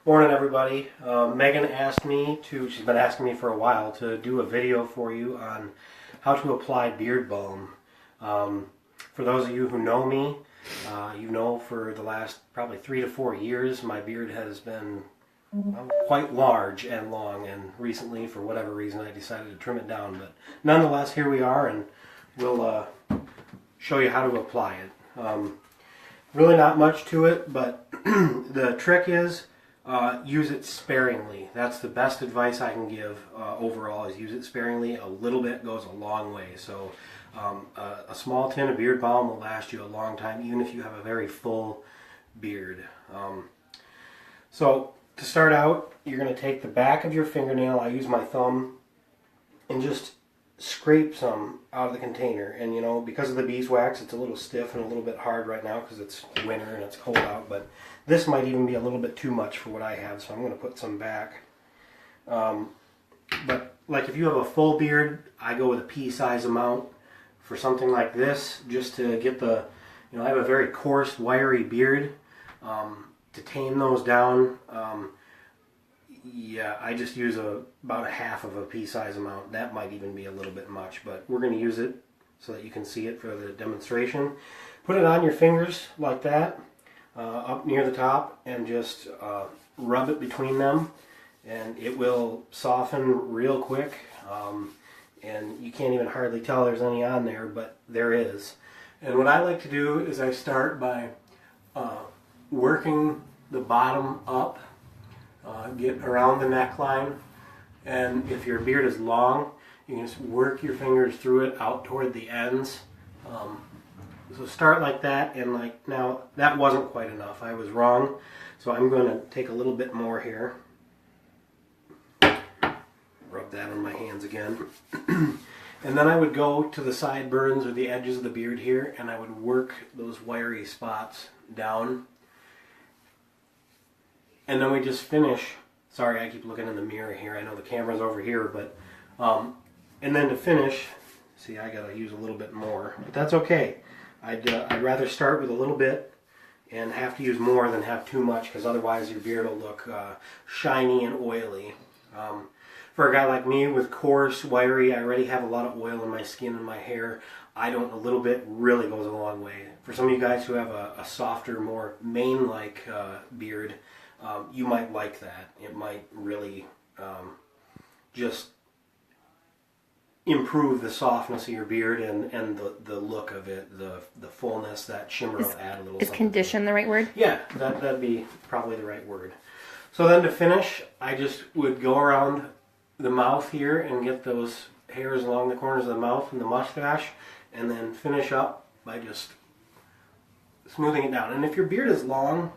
Morning, everybody. Megan asked me to, she's been asking me for a while, to do a video for you on how to apply beard balm. For those of you who know me, you know for the last probably 3 to 4 years my beard has been quite large and long, and recently for whatever reason I decided to trim it down. But nonetheless, here we are, and we'll show you how to apply it. Really not much to it, but the trick is use it sparingly. That's the best advice I can give overall, is use it sparingly. A little bit goes a long way. So a small tin of beard balm will last you a long time, even if you have a very full beard. So to start out, you're going to take the back of your fingernail, I use my thumb, and just scrape some out of the container. And you know, because of the beeswax, it's a little stiff and a little bit hard right now because it's winter and it's cold out, but this might even be a little bit too much for what I have, so I'm going to put some back. But like if you have a full beard, I go with a pea-size amount. For something like this, just to get the, you know, I have a very coarse, wiry beard. To tame those down, yeah, I just use about a half of a pea-size amount. That might even be a little bit much, but we're going to use it so that you can see it for the demonstration. Put it on your fingers like that, up near the top, and just rub it between them, and it will soften real quick. And you can't even hardly tell there's any on there, but there is. And what I like to do is I start by working the bottom up, get around the neckline, and if your beard is long, you can just work your fingers through it out toward the ends. So start like that, and like now that wasn't quite enough. I was wrong, so I'm going to take a little bit more here. Rub that on my hands again. And then I would go to the sideburns or the edges of the beard here, and I would work those wiry spots down. And then we just finish. Sorry, I keep looking in the mirror here. I know the camera's over here, but and then to finish, see, I gotta use a little bit more, but that's okay. I'd rather start with a little bit and have to use more than have too much, because otherwise your beard will look shiny and oily. For a guy like me with coarse, wiry, I already have a lot of oil in my skin and my hair. A little bit really goes a long way. For some of you guys who have a softer, more mane-like beard, you might like that. It might really just improve the softness of your beard and the look of it, the fullness, that shimmer will add a little. Is condition the right word? Yeah, that'd be probably the right word. So then to finish, I just would go around the mouth here and get those hairs along the corners of the mouth and the mustache, and then finish up by just smoothing it down. And if your beard is long,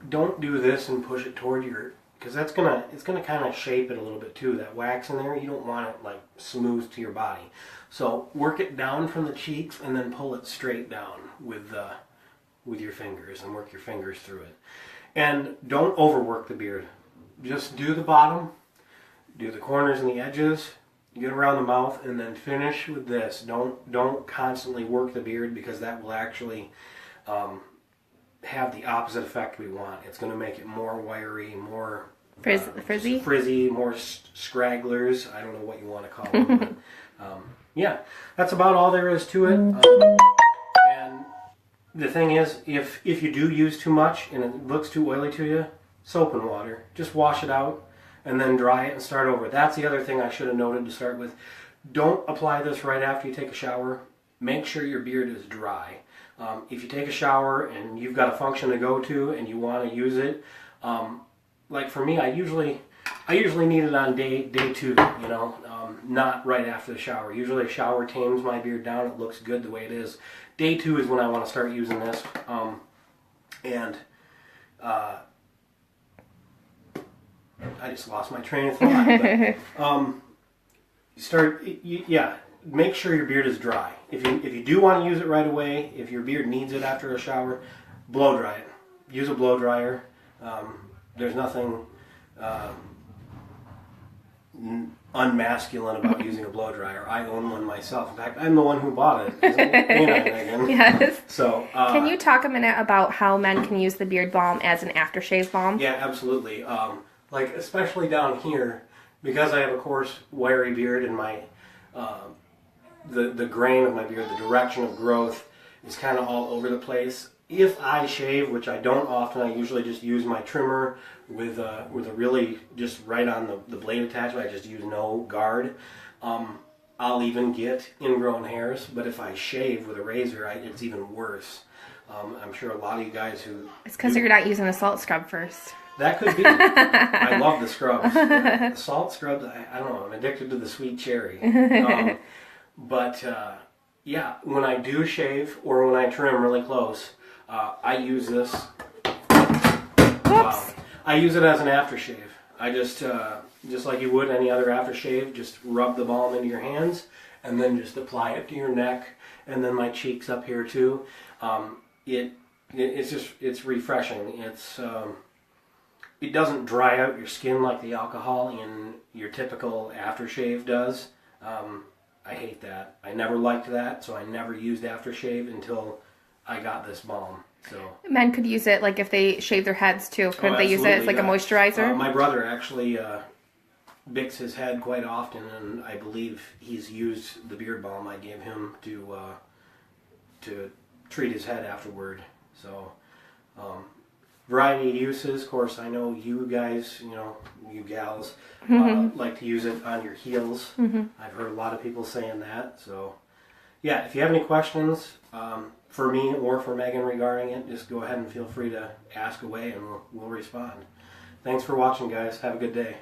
don't do this and push it toward your, because it's gonna kind of shape it a little bit too. That wax in there, you don't want it like smooth to your body. So work it down from the cheeks and then pull it straight down with your fingers, and work your fingers through it. And don't overwork the beard. Just do the bottom, do the corners and the edges, get around the mouth, and then finish with this. Don't constantly work the beard, because that will actually have the opposite effect we want. It's going to make it more wiry, more frizzy, more scragglers. I don't know what you want to call them. But, yeah, that's about all there is to it. And the thing is, if you do use too much and it looks too oily to you, soap and water. Just wash it out and then dry it and start over. That's the other thing I should have noted to start with. Don't apply this right after you take a shower. Make sure your beard is dry. If you take a shower and you've got a function to go to and you want to use it, like for me, I usually need it on day 2, you know, not right after the shower. Usually a shower tames my beard down. It looks good the way it is. Day 2 is when I want to start using this. I just lost my train of thought. But, make sure your beard is dry. If you do want to use it right away, if your beard needs it after a shower, blow dry it. Use a blow dryer. There's nothing unmasculine about using a blow dryer. I own one myself. In fact, I'm the one who bought it. Ain't I, Megan? Yes. So, can you talk a minute about how men can use the beard balm as an aftershave balm? Yeah, absolutely. Like especially down here, because I have a coarse, wiry beard, and my the grain of my beard, the direction of growth is kind of all over the place. If I shave, which I don't often, I usually just use my trimmer with a really just right on the blade attachment. I just use no guard. I'll even get ingrown hairs, but if I shave with a razor, it's even worse. I'm sure a lot of you guys who... It's because you're not using a salt scrub first. That could be. I love the scrubs. The salt scrubs, I don't know, I'm addicted to the sweet cherry. But yeah, when I do shave or when I trim really close, I use this. Whoops. I use it as an aftershave. I just like you would any other aftershave, just rub the balm into your hands and then just apply it to your neck and then my cheeks up here too. It's refreshing. It doesn't dry out your skin like the alcohol in your typical aftershave does. I hate that. I never liked that, so I never used aftershave until I got this balm. So men could use it like if they shave their heads too. Couldn't they use it as like a moisturizer? My brother actually bicks his head quite often, and I believe he's used the beard balm I gave him to treat his head afterward. So variety of uses. Of course, I know you guys, you gals, like to use it on your heels. I've heard a lot of people saying that. So yeah, if you have any questions for me or for Megan regarding it, just go ahead and feel free to ask away and we'll respond. Thanks for watching, guys. Have a good day.